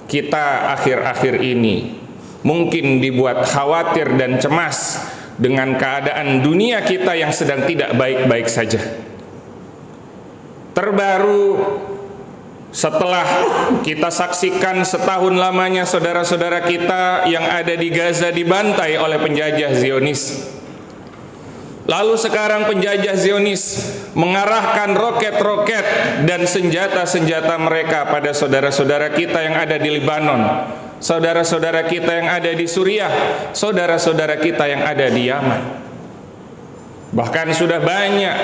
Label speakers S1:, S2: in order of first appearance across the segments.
S1: kita akhir-akhir ini mungkin dibuat khawatir dan cemas dengan keadaan dunia kita yang sedang tidak baik-baik saja. Terbaru setelah kita saksikan setahun lamanya saudara-saudara kita yang ada di Gaza dibantai oleh penjajah Zionis. Lalu sekarang penjajah Zionis mengarahkan roket-roket dan senjata-senjata mereka pada saudara-saudara kita yang ada di Lebanon, saudara-saudara kita yang ada di Suriah, saudara-saudara kita yang ada di Yaman. Bahkan sudah banyak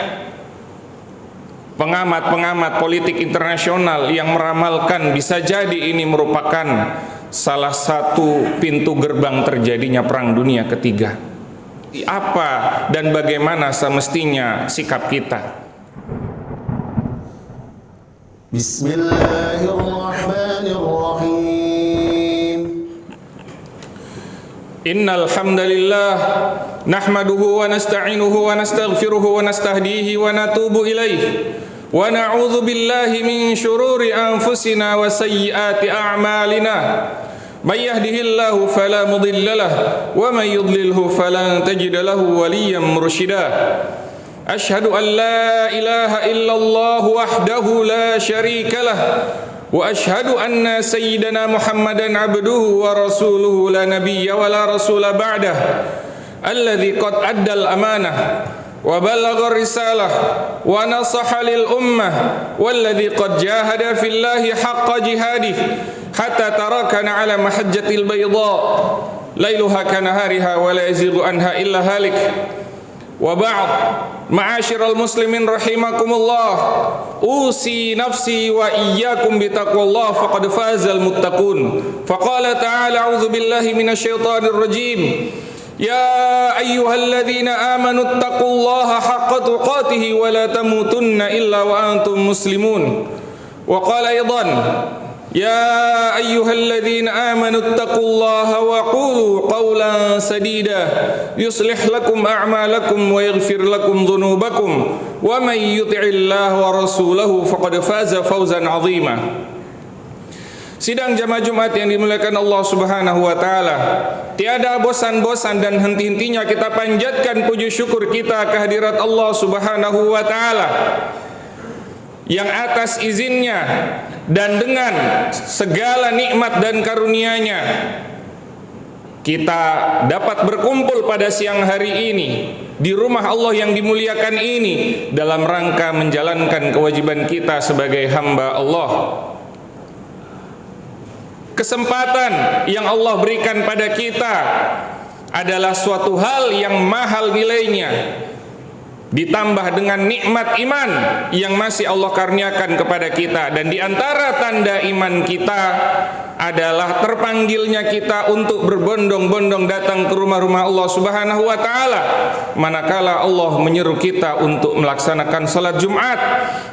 S1: pengamat-pengamat politik internasional yang meramalkan bisa jadi ini merupakan salah satu pintu gerbang terjadinya Perang Dunia Ketiga. Apa dan bagaimana semestinya sikap kita?
S2: Bismillahirrahmanirrahim.
S1: Innal hamdalillah nahmaduhu wa nasta'inuhu wa nastaghfiruhu wa nastahdihi wa natubu ilaihi wa na'udzu billahi min syururi anfusina wa sayyiati a'malina. من يهده الله فلا مضل له ومن يضلله فلن تجد له وليا مرشدا أشهد أن لا إله إلا الله وحده لا شريك له وأشهد أن سيدنا محمدا عبده ورسوله لا نبي ولا رسول بعده الذي قد أدى الأمانة وبلغ الرسالة ونصح للأمة والذي قد جاهد في الله حق جهاده حتى تركنا على محجة البيضاء ليلها كنهارها ولا يزيغ عنها إلا هالك وبعد معاشر المسلمين رحمكم الله أوصي نفسي وإياكم بتقوى الله فقد فاز المتقون فقال تعالى أعوذ بالله من الشيطان الرجيم يا أيها الذين آمنوا اتقوا الله حق تقاته ولا تموتن إلا وأنتم مسلمون وقال أيضا يا أيها الذين آمنوا اتقوا الله وقولوا قولا سديدا يصلح لكم أعمالكم ويغفر لكم ذنوبكم ومن يطع الله ورسوله فقد فاز فوزا عظيما. Sidang jamaah Jumat yang dimuliakan Allah Subhanahu wa taala, tiada bosan-bosan dan henti-hentinya kita panjatkan puji syukur kita kehadirat Allah Subhanahu wa taala yang atas izinnya dan dengan segala nikmat dan karunia-Nya kita dapat berkumpul pada siang hari ini di rumah Allah yang dimuliakan ini dalam rangka menjalankan kewajiban kita sebagai hamba Allah. Kesempatan yang Allah berikan pada kita adalah suatu hal yang mahal nilainya, ditambah dengan nikmat iman yang masih Allah karuniakan kepada kita. Dan di antara tanda iman kita adalah terpanggilnya kita untuk berbondong-bondong datang ke rumah-rumah Allah Subhanahu wa taala manakala Allah menyeru kita untuk melaksanakan salat Jumat.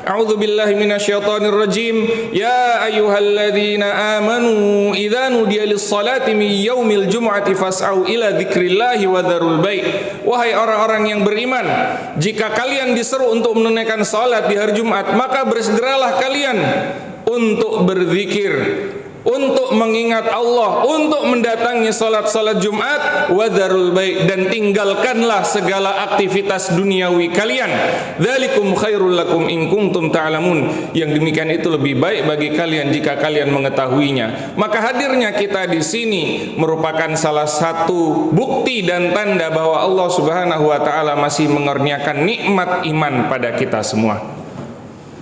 S1: A'udzubillahi minasyaitonir rajim. Ya ayyuhalladzina amanu idza nudiya lis-salati min yaumil jumu'ati fas'au ila dzikrillahi wa dzarul bai'. Wahai orang-orang yang beriman, jika kalian diseru untuk menunaikan salat di hari Jumat, maka bersegeralah kalian untuk berzikir, untuk mengingat Allah, untuk mendatangi salat-salat Jumat, wadzarul bai', dan tinggalkanlah segala aktivitas duniawi kalian. Dzalikum khairul lakum in kuntum ta'lamun. Yang demikian itu lebih baik bagi kalian jika kalian mengetahuinya. Maka hadirnya kita di sini merupakan salah satu bukti dan tanda bahwa Allah Subhanahu wa taala masih mengaruniakan nikmat iman pada kita semua.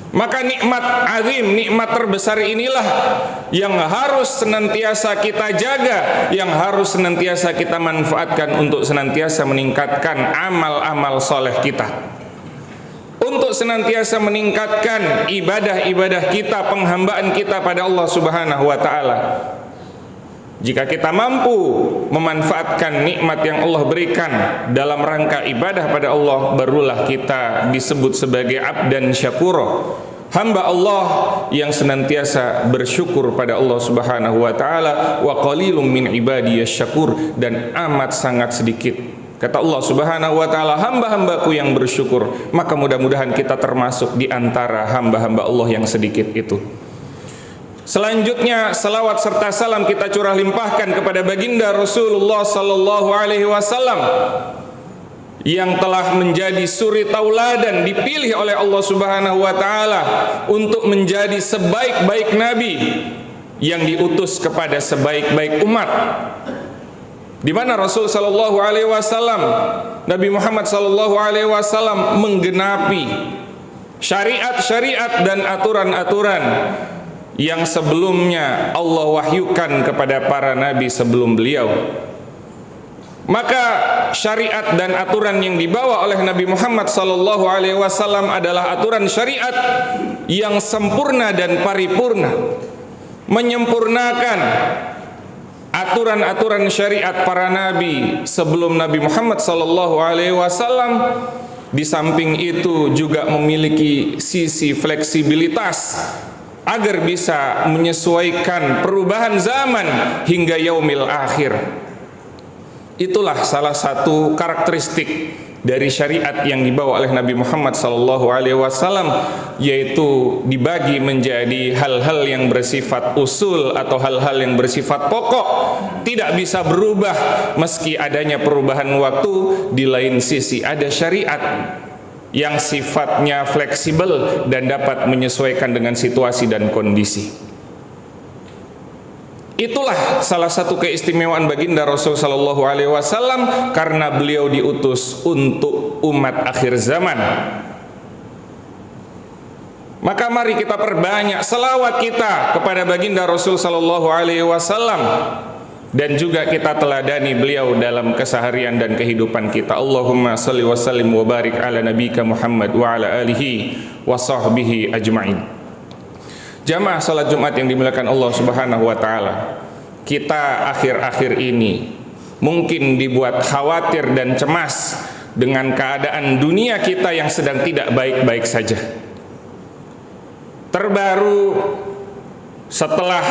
S1: Maka nikmat azim, nikmat terbesar inilah yang harus senantiasa kita jaga, yang harus senantiasa kita manfaatkan untuk senantiasa meningkatkan amal-amal soleh kita, untuk senantiasa meningkatkan ibadah-ibadah kita, penghambaan kita pada Allah Subhanahu wa taala. Jika kita mampu memanfaatkan nikmat yang Allah berikan dalam rangka ibadah pada Allah, barulah kita disebut sebagai abdan syakura, hamba Allah yang senantiasa bersyukur pada Allah Subhanahu wa taala. Wa qalilum min ibadiyasy syakur, dan amat sangat sedikit, kata Allah Subhanahu wa taala, hamba-hambaku yang bersyukur. Maka mudah-mudahan kita termasuk di antara hamba-hamba Allah yang sedikit itu. Selanjutnya salawat serta salam kita curah limpahkan kepada baginda Rasulullah sallallahu alaihi wasallam yang telah menjadi suri tauladan, dipilih oleh Allah Subhanahu wa taala untuk menjadi sebaik-baik nabi yang diutus kepada sebaik-baik umat. Di mana Rasul sallallahu alaihi wasallam, Nabi Muhammad sallallahu alaihi wasallam menggenapi syariat-syariat dan aturan-aturan yang sebelumnya Allah wahyukan kepada para nabi sebelum beliau. Maka syariat dan aturan yang dibawa oleh Nabi Muhammad sallallahu alaihi wasallam adalah aturan syariat yang sempurna dan paripurna, menyempurnakan aturan-aturan syariat para nabi sebelum Nabi Muhammad sallallahu alaihi wasallam. Di samping itu juga memiliki sisi fleksibilitas agar bisa menyesuaikan perubahan zaman hingga yaumil akhir. Itulah salah satu karakteristik dari syariat yang dibawa oleh Nabi Muhammad SAW, yaitu dibagi menjadi hal-hal yang bersifat usul atau hal-hal yang bersifat pokok, tidak bisa berubah meski adanya perubahan waktu. Di lain sisi ada syariat yang sifatnya fleksibel dan dapat menyesuaikan dengan situasi dan kondisi. Itulah salah satu keistimewaan baginda Rasul sallallahu alaihi wasallam karena beliau diutus untuk umat akhir zaman. Maka mari kita perbanyak selawat kita kepada baginda Rasul sallallahu alaihi wasallam dan juga kita teladani beliau dalam keseharian dan kehidupan kita. Allahumma salli wa sallim wa barik ala nabiyika Muhammad wa ala alihi wa sahbihi ajma'in. Jamaah salat Jumat yang dimuliakan Allah Subhanahu wa taala, kita akhir-akhir ini mungkin dibuat khawatir dan cemas dengan keadaan dunia kita yang sedang tidak baik-baik saja. Terbaru setelah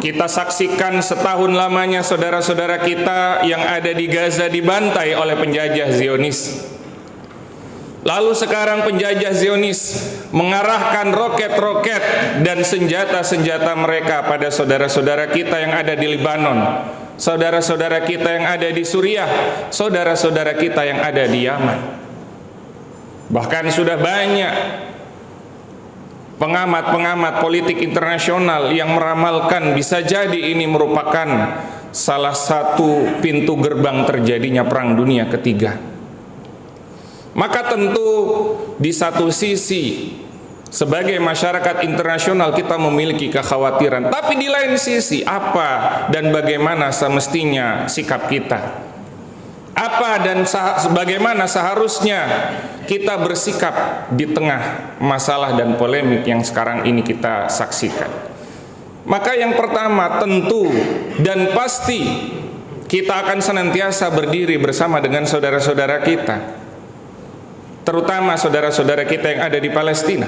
S1: kita saksikan setahun lamanya saudara-saudara kita yang ada di Gaza dibantai oleh penjajah Zionis. Lalu sekarang penjajah Zionis mengarahkan roket-roket dan senjata-senjata mereka pada saudara-saudara kita yang ada di Lebanon, saudara-saudara kita yang ada di Suriah, saudara-saudara kita yang ada di Yaman. Bahkan sudah banyak pengamat-pengamat politik internasional yang meramalkan bisa jadi ini merupakan salah satu pintu gerbang terjadinya perang dunia ketiga. Maka tentu di satu sisi sebagai masyarakat internasional kita memiliki kekhawatiran, tapi di lain sisi apa dan bagaimana semestinya sikap kita? Apa dan bagaimana seharusnya kita bersikap di tengah masalah dan polemik yang sekarang ini kita saksikan? Maka yang pertama tentu dan pasti kita akan senantiasa berdiri bersama dengan saudara-saudara kita, terutama saudara-saudara kita yang ada di Palestina.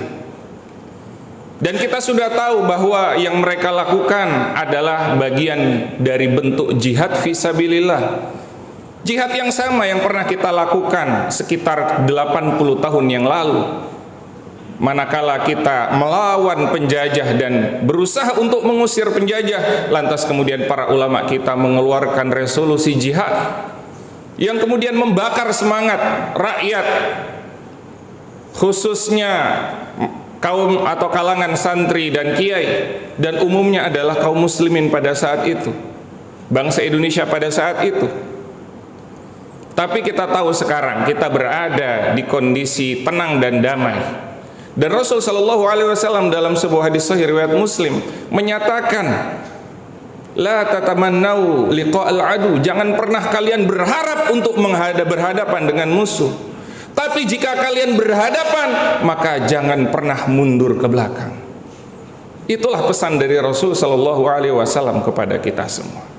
S1: Dan kita sudah tahu bahwa yang mereka lakukan adalah bagian dari bentuk jihad fisabilillah. Jihad yang sama yang pernah kita lakukan sekitar 80 tahun yang lalu, manakala kita melawan penjajah dan berusaha untuk mengusir penjajah. Lantas kemudian para ulama kita mengeluarkan resolusi jihad yang kemudian membakar semangat rakyat, khususnya kaum atau kalangan santri dan kiai, dan umumnya adalah kaum muslimin pada saat itu, bangsa Indonesia pada saat itu. Tapi kita tahu sekarang kita berada di kondisi tenang dan damai. Dan Rasul sallallahu alaihi wasallam dalam sebuah hadis sahih riwayat Muslim menyatakan, la tatamannau liqa'al adu, jangan pernah kalian berharap untuk berhadapan dengan musuh. Tapi jika kalian berhadapan, maka jangan pernah mundur ke belakang. Itulah pesan dari Rasul sallallahu alaihi wasallam kepada kita semua.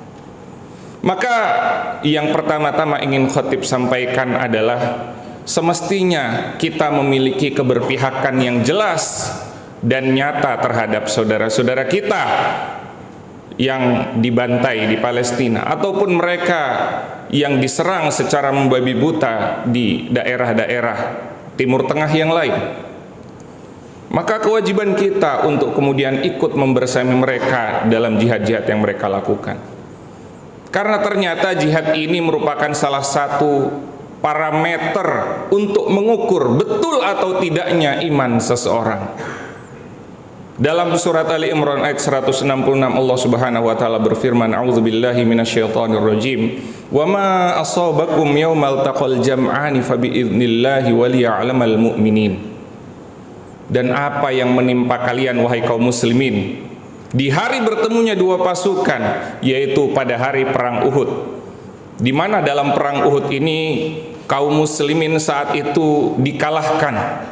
S1: Maka yang pertama-tama ingin khatib sampaikan adalah semestinya kita memiliki keberpihakan yang jelas dan nyata terhadap saudara-saudara kita yang dibantai di Palestina ataupun mereka yang diserang secara membabi buta di daerah-daerah Timur Tengah yang lain. Maka kewajiban kita untuk kemudian ikut membersami mereka dalam jihad-jihad yang mereka lakukan. Karena ternyata jihad ini merupakan salah satu parameter untuk mengukur betul atau tidaknya iman seseorang. Dalam surat Ali Imran ayat 166 Allah Subhanahu wa taala berfirman, "A'udzubillahi minasyaitonirrajim. Wa ma asabakum yaumal taqal jam'ani fa biidznillah wa liya'lamal mu'minin." Dan apa yang menimpa kalian wahai kaum muslimin di hari bertemunya dua pasukan, yaitu pada hari perang Uhud, di mana dalam perang Uhud ini kaum muslimin saat itu dikalahkan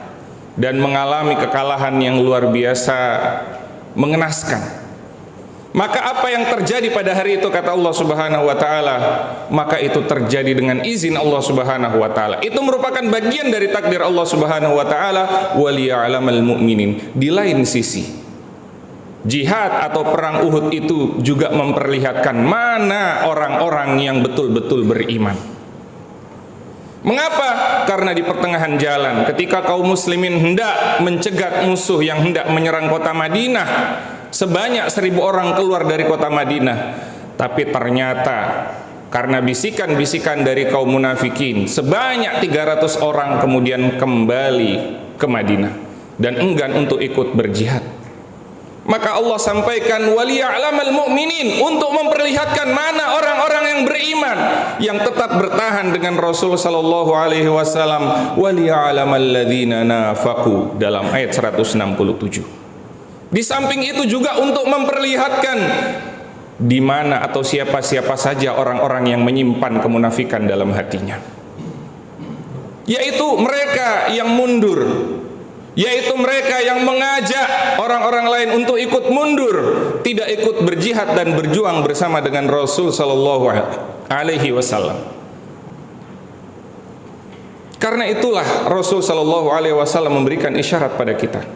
S1: dan mengalami kekalahan yang luar biasa mengenaskan. Maka apa yang terjadi pada hari itu, kata Allah Subhanahu wa taala, maka itu terjadi dengan izin Allah Subhanahu wa taala. Itu merupakan bagian dari takdir Allah Subhanahu wa taala, waliya'lamal mu'minin. Di lain sisi, jihad atau perang Uhud itu juga memperlihatkan mana orang-orang yang betul-betul beriman. Mengapa? Karena di pertengahan jalan ketika kaum muslimin hendak mencegat musuh yang hendak menyerang kota Madinah, sebanyak 1000 orang keluar dari kota Madinah, tapi ternyata karena bisikan-bisikan dari kaum munafikin, sebanyak 300 orang kemudian kembali ke Madinah dan enggan untuk ikut berjihad. Maka Allah sampaikan waliya'lamal mu'minin, untuk memperlihatkan mana orang-orang yang beriman yang tetap bertahan dengan Rasul sallallahu alaihi wasallam, waliya'lamal ladzina nafaqu dalam ayat 167. Di samping itu juga untuk memperlihatkan di mana atau siapa-siapa saja orang-orang yang menyimpan kemunafikan dalam hatinya, yaitu mereka yang mundur, yaitu mereka yang mengajak orang-orang lain untuk ikut mundur, tidak ikut berjihad dan berjuang bersama dengan Rasul sallallahu alaihi wasallam. Karena itulah Rasul sallallahu alaihi wasallam memberikan isyarat pada kita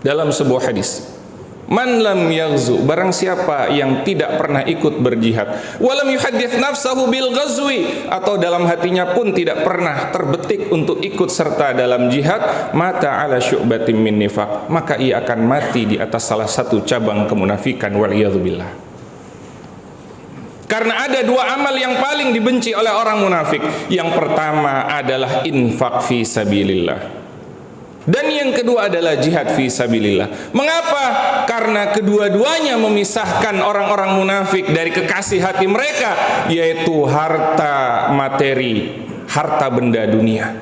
S1: dalam sebuah hadis, man lam yaghzu, barang siapa yang tidak pernah ikut berjihad, walam yuhaddits nafsahu bil ghazwi, atau dalam hatinya pun tidak pernah terbetik untuk ikut serta dalam jihad, mata ala syu'batin min nifaq, maka ia akan mati di atas salah satu cabang kemunafikan, waliyadzubillah. Karena ada dua amal yang paling dibenci oleh orang munafik. Yang pertama adalah infak fi sabilillah, dan yang kedua adalah jihad fi sabilillah. Mengapa? Karena kedua-duanya memisahkan orang-orang munafik dari kekasih hati mereka, yaitu harta materi, harta benda dunia.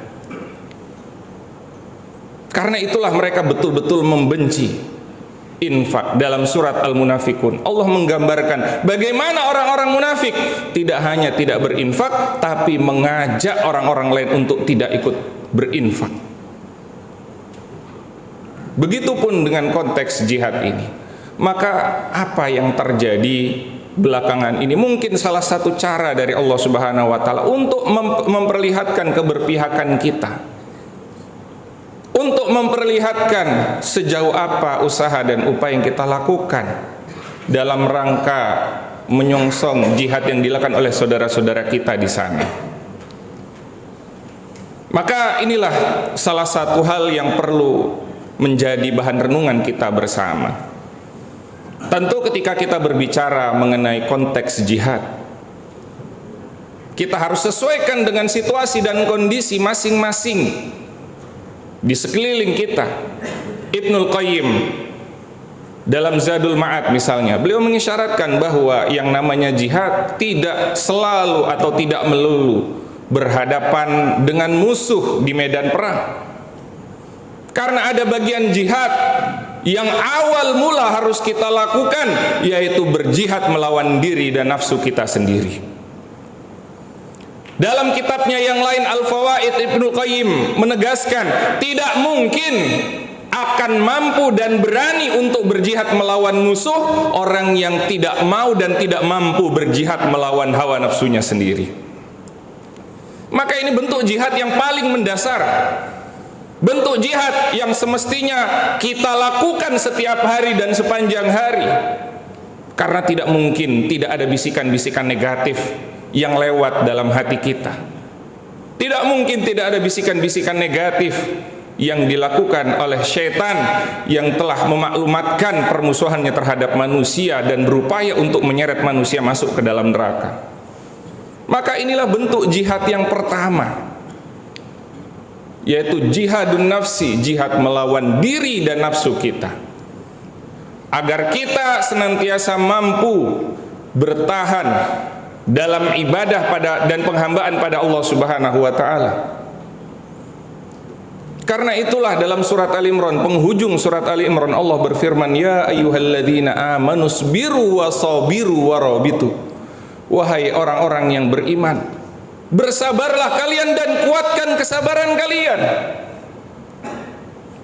S1: Karena itulah mereka betul-betul membenci infak. Dalam surat Al-Munafikun Allah menggambarkan bagaimana orang-orang munafik tidak hanya tidak berinfak, tapi mengajak orang-orang lain untuk tidak ikut berinfak. Begitupun dengan konteks jihad ini. Maka apa yang terjadi belakangan ini mungkin salah satu cara dari Allah Subhanahu wa taala untuk memperlihatkan keberpihakan kita, untuk memperlihatkan sejauh apa usaha dan upaya yang kita lakukan dalam rangka menyongsong jihad yang dilakukan oleh saudara-saudara kita di sana. Maka inilah salah satu hal yang perlu menjadi bahan renungan kita bersama. Tentu ketika kita berbicara mengenai konteks jihad, kita harus sesuaikan dengan situasi dan kondisi masing-masing di sekeliling kita. Ibnul Qayyim dalam Zadul Ma'ad misalnya, beliau mengisyaratkan bahwa yang namanya jihad tidak selalu atau tidak melulu berhadapan dengan musuh di medan perang. Karena ada bagian jihad yang awal mula harus kita lakukan, yaitu berjihad melawan diri dan nafsu kita sendiri. Dalam kitabnya yang lain Al-Fawaid, Ibnul Qayyim menegaskan tidak mungkin akan mampu dan berani untuk berjihad melawan musuh orang yang tidak mau dan tidak mampu berjihad melawan hawa nafsunya sendiri. Maka ini bentuk jihad yang paling mendasar, bentuk jihad yang semestinya kita lakukan setiap hari dan sepanjang hari. Karena tidak mungkin tidak ada bisikan-bisikan negatif yang lewat dalam hati kita. Tidak mungkin tidak ada bisikan-bisikan negatif yang dilakukan oleh syaitan yang telah memaklumatkan permusuhannya terhadap manusia dan berupaya untuk menyeret manusia masuk ke dalam neraka. Maka inilah bentuk jihad yang pertama, yaitu jihadun nafsi, jihad melawan diri dan nafsu kita, agar kita senantiasa mampu bertahan dalam ibadah dan penghambaan pada Allah Subhanahu wa taala. Karena itulah dalam surat Ali Imran, penghujung surat Ali Imran, Allah berfirman, ya ayyuhalladzina amanu sabiru wa sabiru wa rabitu. Wahai orang-orang yang beriman, bersabarlah kalian dan kuatkan kesabaran kalian.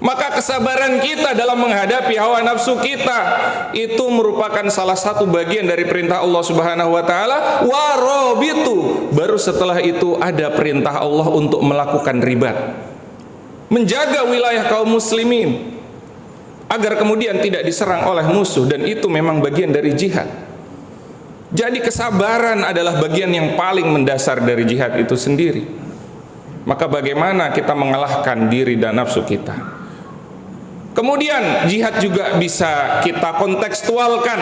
S1: Maka kesabaran kita dalam menghadapi hawa nafsu kita itu merupakan salah satu bagian dari perintah Allah Subhanahu wa taala, warabitu. Baru setelah itu ada perintah Allah untuk melakukan ribat, menjaga wilayah kaum muslimin agar kemudian tidak diserang oleh musuh, dan itu memang bagian dari jihad. Jadi kesabaran adalah bagian yang paling mendasar dari jihad itu sendiri. Maka bagaimana kita mengalahkan diri dan nafsu kita? Kemudian jihad juga bisa kita kontekstualkan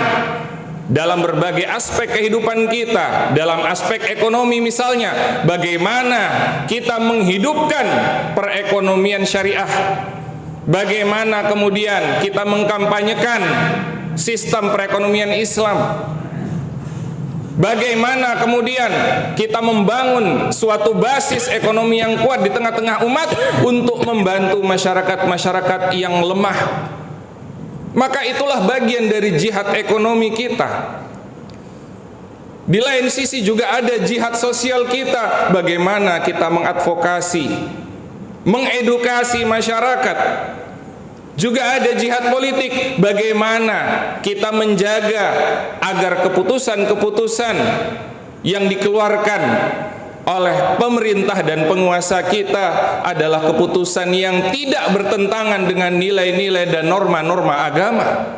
S1: dalam berbagai aspek kehidupan kita. Dalam aspek ekonomi misalnya, bagaimana kita menghidupkan perekonomian syariah, bagaimana kemudian kita mengkampanyekan sistem perekonomian Islam, bagaimana kemudian kita membangun suatu basis ekonomi yang kuat di tengah-tengah umat untuk membantu masyarakat-masyarakat yang lemah. Maka itulah bagian dari jihad ekonomi kita. Di lain sisi juga ada jihad sosial kita, bagaimana kita mengadvokasi, mengedukasi masyarakat. Juga ada jihad politik, bagaimana kita menjaga agar keputusan-keputusan yang dikeluarkan oleh pemerintah dan penguasa kita adalah keputusan yang tidak bertentangan dengan nilai-nilai dan norma-norma agama.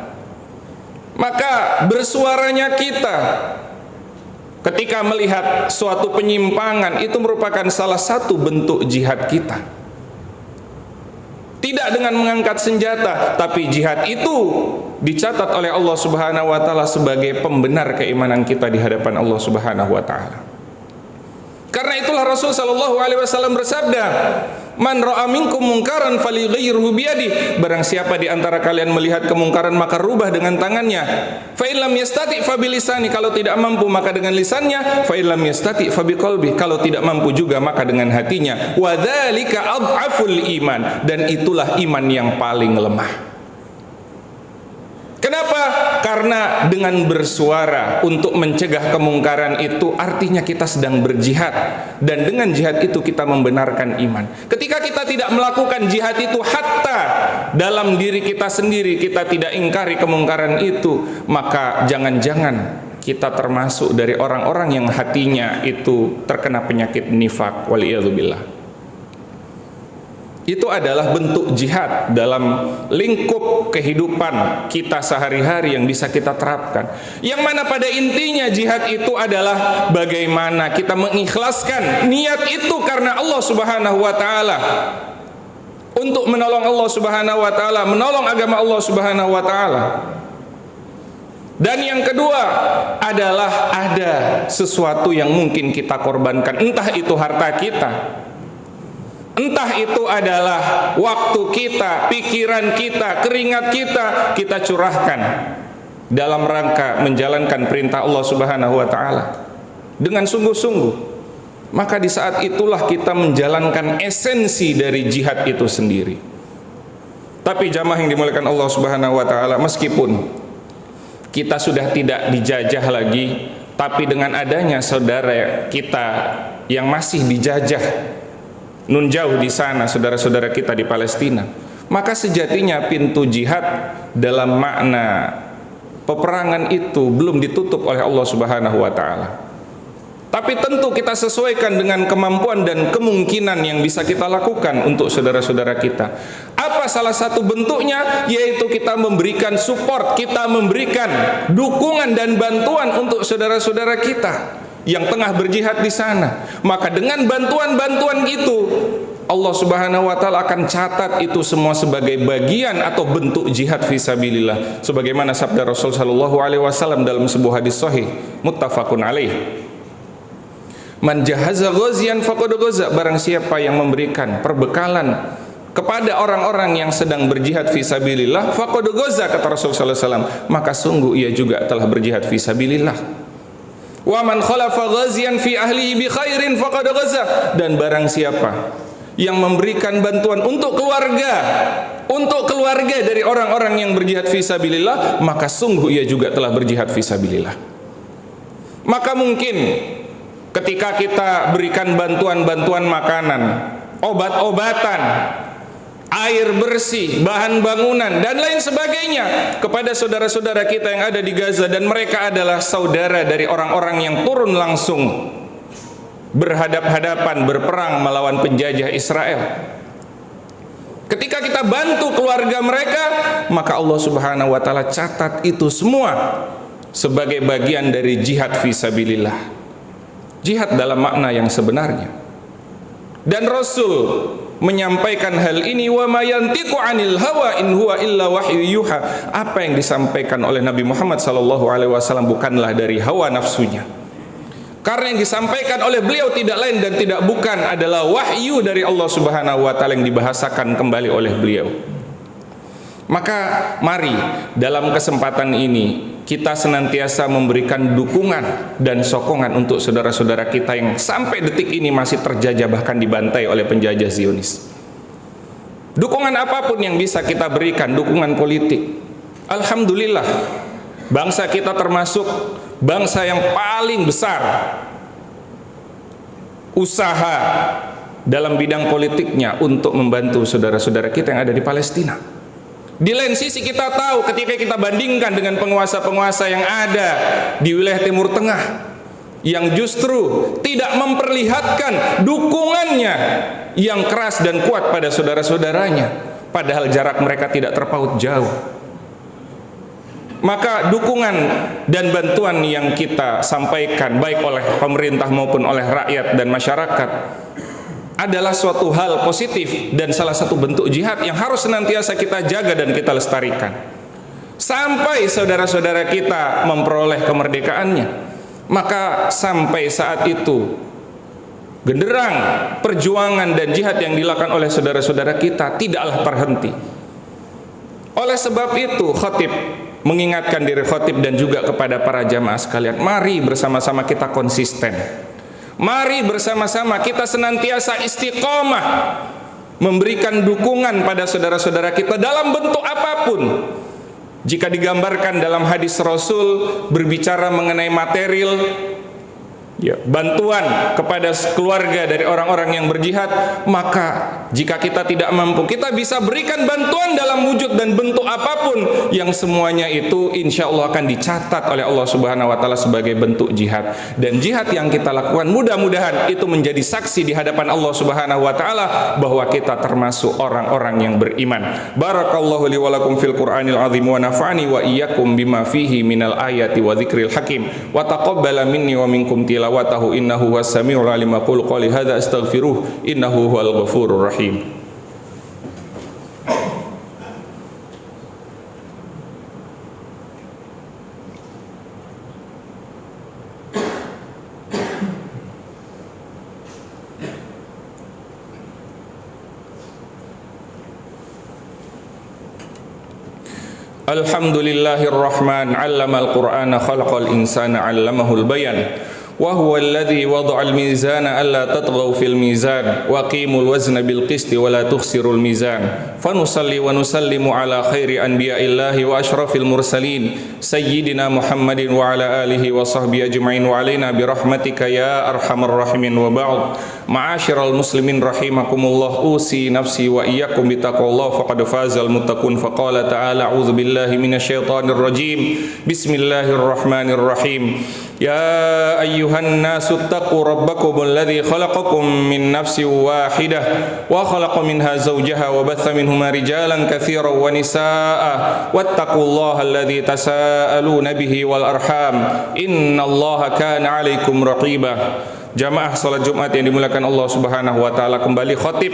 S1: Maka bersuaranya kita ketika melihat suatu penyimpangan itu merupakan salah satu bentuk jihad kita. Tidak dengan mengangkat senjata, tapi jihad itu dicatat oleh Allah Subhanahu wa taala sebagai pembenar keimanan kita di hadapan Allah Subhanahu wa taala. Karena itulah Rasul sallallahu alaihi wasallam bersabda, "Man ra'a minkum munkaran falyughayyirhu biyadihi." Barang siapa di antara kalian melihat kemungkaran maka rubah dengan tangannya. Fa in lam yastati fa bilisani, kalau tidak mampu maka dengan lisannya. Fa in lam yastati fa biqalbi, kalau tidak mampu juga maka dengan hatinya. Wa dzalika adhaful iman, dan itulah iman yang paling lemah. Kenapa? Karena dengan bersuara untuk mencegah kemungkaran itu artinya kita sedang berjihad, dan dengan jihad itu kita membenarkan iman. Ketika kita tidak melakukan jihad itu, hatta dalam diri kita sendiri kita tidak ingkari kemungkaran itu, maka jangan-jangan kita termasuk dari orang-orang yang hatinya itu terkena penyakit nifak, waliyadzubillah. Itu adalah bentuk jihad dalam lingkup kehidupan kita sehari-hari yang bisa kita terapkan. Yang mana pada intinya jihad itu adalah bagaimana kita mengikhlaskan niat itu karena Allah Subhanahu wa taala, untuk menolong Allah Subhanahu wa taala, menolong agama Allah Subhanahu wa taala. Dan yang kedua adalah ada sesuatu yang mungkin kita korbankan, entah itu harta kita, entah itu adalah waktu kita, pikiran kita, keringat kita curahkan dalam rangka menjalankan perintah Allah Subhanahu wa taala dengan sungguh-sungguh. Maka di saat itulah kita menjalankan esensi dari jihad itu sendiri. Tapi jamaah yang dimuliakan Allah Subhanahu wa taala, meskipun kita sudah tidak dijajah lagi, tapi dengan adanya saudara kita yang masih dijajah nun jauh di sana, saudara-saudara kita di Palestina, maka sejatinya pintu jihad dalam makna peperangan itu belum ditutup oleh Allah Subhanahu wa taala. Tapi tentu kita sesuaikan dengan kemampuan dan kemungkinan yang bisa kita lakukan untuk saudara-saudara kita. Apa salah satu bentuknya? Yaitu kita memberikan support, kita memberikan dukungan dan bantuan untuk saudara-saudara kita yang tengah berjihad di sana. Maka dengan bantuan-bantuan itu Allah Subhanahu wa taala akan catat itu semua sebagai bagian atau bentuk jihad fisabilillah, sebagaimana sabda Rasul sallallahu alaihi wasallam dalam sebuah hadis sahih muttafaqun alaih. Man jahaza ghaziyan faqad ghaza, barang siapa yang memberikan perbekalan kepada orang-orang yang sedang berjihad fisabilillah, faqad ghaza, kata Rasul sallallahu alaihi wasallam, maka sungguh ia juga telah berjihad fisabilillah. Wa man khalafa ghaziyan fi ahlihi bi khairin faqad ghaza, dan barang siapa yang memberikan bantuan untuk keluarga dari orang-orang yang berjihad fisabilillah, maka sungguh ia juga telah berjihad fisabilillah. Maka mungkin ketika kita berikan bantuan-bantuan makanan, obat-obatan, air bersih, bahan bangunan, dan lain sebagainya kepada saudara-saudara kita yang ada di Gaza, dan mereka adalah saudara dari orang-orang yang turun langsung berhadap-hadapan berperang melawan penjajah Israel. Ketika kita bantu keluarga mereka, maka Allah Subhanahu wa taala catat itu semua sebagai bagian dari jihad fisabilillah, jihad dalam makna yang sebenarnya. Dan Rasul menyampaikan hal ini, wa ma yantiqu 'anil hawa in huwa illa wahyu yuha. Apa yang disampaikan oleh Nabi Muhammad sallallahu alaihi wasallam bukanlah dari hawa nafsunya, karena yang disampaikan oleh beliau tidak lain dan tidak bukan adalah wahyu dari Allah Subhanahu wa taala yang dibahasakan kembali oleh beliau. Maka mari dalam kesempatan ini kita senantiasa memberikan dukungan dan sokongan untuk saudara-saudara kita yang sampai detik ini masih terjajah bahkan dibantai oleh penjajah Zionis. Dukungan apapun yang bisa kita berikan, dukungan politik. Alhamdulillah, bangsa kita termasuk bangsa yang paling besar usaha dalam bidang politiknya untuk membantu saudara-saudara kita yang ada di Palestina. Di lain sisi kita tahu ketika kita bandingkan dengan penguasa-penguasa yang ada di wilayah Timur Tengah yang justru tidak memperlihatkan dukungannya yang keras dan kuat pada saudara-saudaranya, padahal jarak mereka tidak terpaut jauh. Maka dukungan dan bantuan yang kita sampaikan baik oleh pemerintah maupun oleh rakyat dan masyarakat adalah suatu hal positif dan salah satu bentuk jihad yang harus senantiasa kita jaga dan kita lestarikan sampai saudara-saudara kita memperoleh kemerdekaannya. Maka sampai saat itu genderang perjuangan dan jihad yang dilakukan oleh saudara-saudara kita tidaklah terhenti. Oleh sebab itu khatib mengingatkan diri khatib dan juga kepada para jamaah sekalian, mari bersama-sama kita konsisten, mari bersama-sama kita senantiasa istiqomah memberikan dukungan pada saudara-saudara kita dalam bentuk apapun. Jika digambarkan dalam hadis Rasul berbicara mengenai material, ya, bantuan kepada keluarga dari orang-orang yang berjihad, maka jika kita tidak mampu, kita bisa berikan bantuan dalam wujud dan bentuk apapun yang semuanya itu insya Allah akan dicatat oleh Allah Subhanahu wa taala sebagai bentuk jihad. Dan jihad yang kita lakukan mudah-mudahan itu menjadi saksi di hadapan Allah Subhanahu wa taala bahwa kita termasuk orang-orang yang beriman. Barakallahu li wa lakum fil Qur'anil azim wa nafa'ani wa iyyakum bima fihi minal ayati wa dzikril hakim wa taqabbala minni wa minkum tilawatahu innahu huwas samiul alim. Aqulu qouli hadza astaghfiruh innahu huwal ghafurur rahim. Alhamdulillahir rahman 'allamal qur'ana khalaqal insana 'allamahul bayan. وهو الذي وضع الميزان ألا تطغوا في الميزان وأقيموا الوزن بالقسط ولا تخسروا الميزان فنصلي ونسلم على خير أنبياء الله وأشرف المرسلين سيدنا محمد وعلى آله وصحبه أجمعين وعلينا برحمتك يا أرحم الراحمين. وبعد معاشر المسلمين رحمكم الله أوصي نفسي وإياكم بتقوى الله فقد فاز المتقون. فقال تعالى أعوذ بالله من الشيطان الرجيم بسم الله الرحمن الرحيم يا أيها الناس اتقوا ربكم الذي خلقكم من نفس واحدة وخلق منها زوجها وبث منهما رجالا كثيرا ونساء واتقوا الله الذي تساءلون به والأرحام إن الله كان عليكم رقيبا. Jamaah salat Jumat yang dimuliakan Allah Subhanahu wa taala, kembali khatib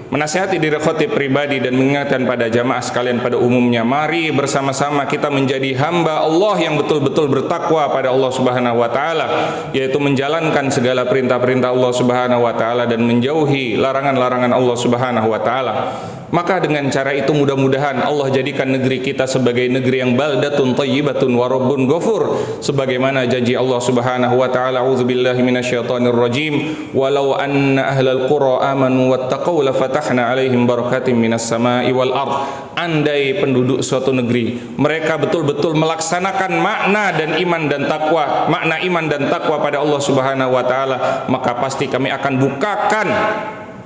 S1: menasihati diri khatib pribadi dan mengingatkan pada jamaah sekalian pada umumnya, mari bersama-sama kita menjadi hamba Allah yang betul-betul bertakwa pada Allah Subhanahu wa taala, yaitu menjalankan segala perintah-perintah Allah Subhanahu wa taala dan menjauhi larangan-larangan Allah Subhanahu wa taala. Maka dengan cara itu mudah-mudahan Allah jadikan negeri kita sebagai negeri yang baldatun thayyibatun wa rabbun ghafur, sebagaimana janji Allah Subhanahu wa taala, a'udzubillahi minasyaitonir rajim, walau anna ahlal qura amanu wattaqau lafatahna alaihim barakatim minas samai wal ard. Andai penduduk suatu negeri mereka betul-betul melaksanakan makna dan iman dan takwa, makna iman dan takwa pada Allah Subhanahu wa taala, maka pasti kami akan bukakan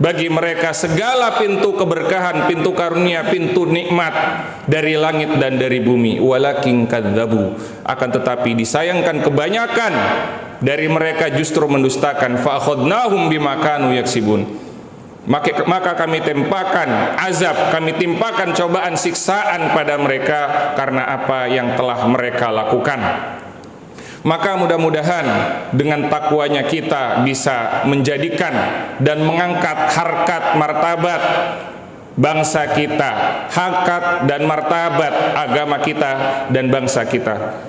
S1: bagi mereka segala pintu keberkahan, pintu karunia, pintu nikmat dari langit dan dari bumi. Walakin kadzabu, akan tetapi disayangkan kebanyakan dari mereka justru mendustakan. Fa akhadnahum bima kanu yaksibun, maka kami tempakan azab, kami timpakan cobaan, siksaan pada mereka karena apa yang telah mereka lakukan. Maka mudah-mudahan dengan takwanya kita bisa menjadikan dan mengangkat harkat martabat bangsa kita, harkat dan martabat agama kita dan bangsa kita.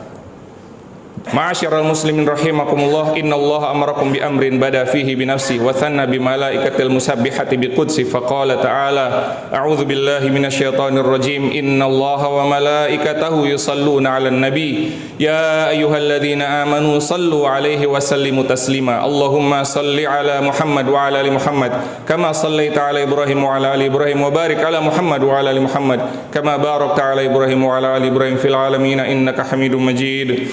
S1: Ma'asyiral muslimin rahimakumullah, innallaha amarakum bi amrin bada fihi bi nafsi wa thanna bi malaikatil musabbihati bi qudsi faqala ta'ala a'udzu billahi minasyaitonir rajim innallaha wa malaikatahu yusalluna 'alan nabi ya ayyuhalladzina amanu sallu 'alaihi wa sallimu taslima Allahumma salli 'ala Muhammad wa 'ala ali Muhammad kama sallaita 'ala Ibrahim wa 'ala ali Ibrahim wa barik 'ala Muhammad wa 'ala ali Muhammad kama barakta 'ala Ibrahim wa 'ala ali Ibrahim fil 'alamin innaka Hamidum Majid.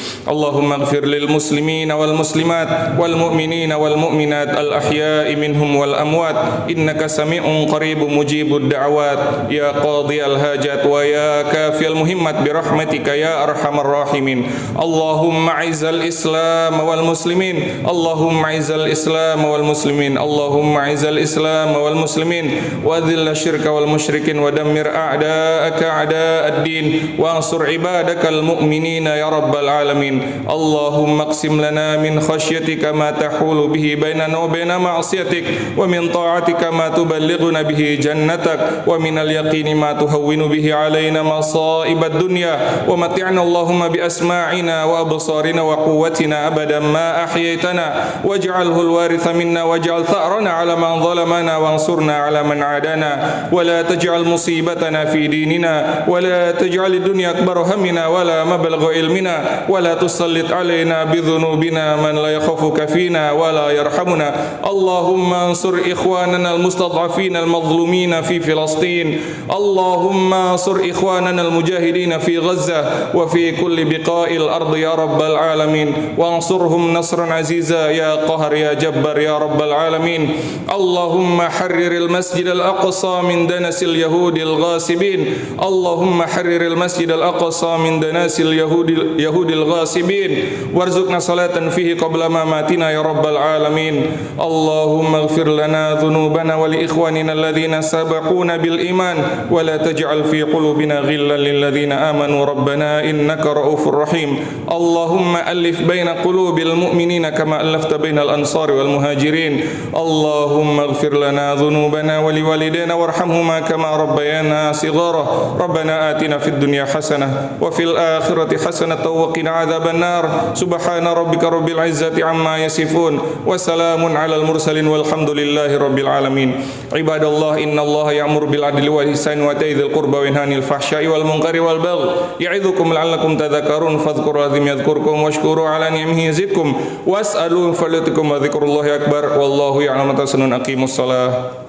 S1: اللهم اغفر للمسلمين والمسلمات والمؤمنين والمؤمنات الأحياء منهم والأموات إنك سميع قريب مجيب الدعوات يا قاضي الحاجات ويا كافي المهمات برحمتك يا أرحم الراحمين. اللهم أعز الإسلام والمسلمين اللهم أعز الإسلام والمسلمين اللهم أعز الإسلام والمسلمين وأذل الشرك والمشركين ودمر أعداءك أعداء الدين وانصر عبادك المؤمنين يا رب العالمين. اللهم اقسم لنا من خشيتك ما تحول به بيننا وبين معصيتك ومن طاعتك ما تبلغنا به جنتك ومن اليقين ما تهون به علينا مصائب الدنيا ومتعنا اللهم بأسماعنا وأبصارنا وقوتنا أبدا ما أحييتنا واجعله الوارث منا واجعل ثأرنا على من ظلمنا وانصرنا على من عادانا ولا تجعل مصيبتنا في ديننا ولا تجعل الدنيا أكبر همنا ولا مبلغ علمنا ولا تسلط علينا بذنوبنا من لا يخافك فينا ولا يرحمنا. اللهم انصر إخواننا المستضعفين المظلومين في فلسطين. اللهم انصر إخواننا المجاهدين في غزة وفي كل بقاع الأرض يا رب العالمين وانصرهم نصرا عزيزا يا قهر يا جبار يا رب العالمين. اللهم حرر المسجد الأقصى من دنس اليهود الغاصبين. اللهم حرر المسجد الأقصى من دنس اليهود الغاصبين وارزقنا صلاة فيه قبل مماتنا يا رب العالمين. اللهم اغفر لنا ذنوبنا ولإخواننا الذين سبقونا بالإيمان ولا تجعل في قلوبنا غلا للذين آمنوا ربنا إنك رؤوف رحيم. اللهم ألف بين قلوب المؤمنين كما ألفت بين الأنصار والمهاجرين. اللهم اغفر لنا ذنوبنا ولوالدينا وارحمهما كما ربيانا صغارا. ربنا آتنا في الدنيا حسنة وفي الآخرة حسنة وقنا عذاب النار. سبحان ربك رب العزة عما يصفون وسلام على المرسلين والحمد لله رب العالمين. عباد الله إن الله يأمر بالعدل والإحسان وإيتاء ذي القربى وينهى عن الفحشاء والمنكر والبغي يعظكم لعلكم تذكرون فاذكروا العظيم يذكركم واشكروا على نعمه يزدكم واسألوا فليعطكم وذكر الله أكبر والله يعلم ما تصنعون. أقيموا الصلاة.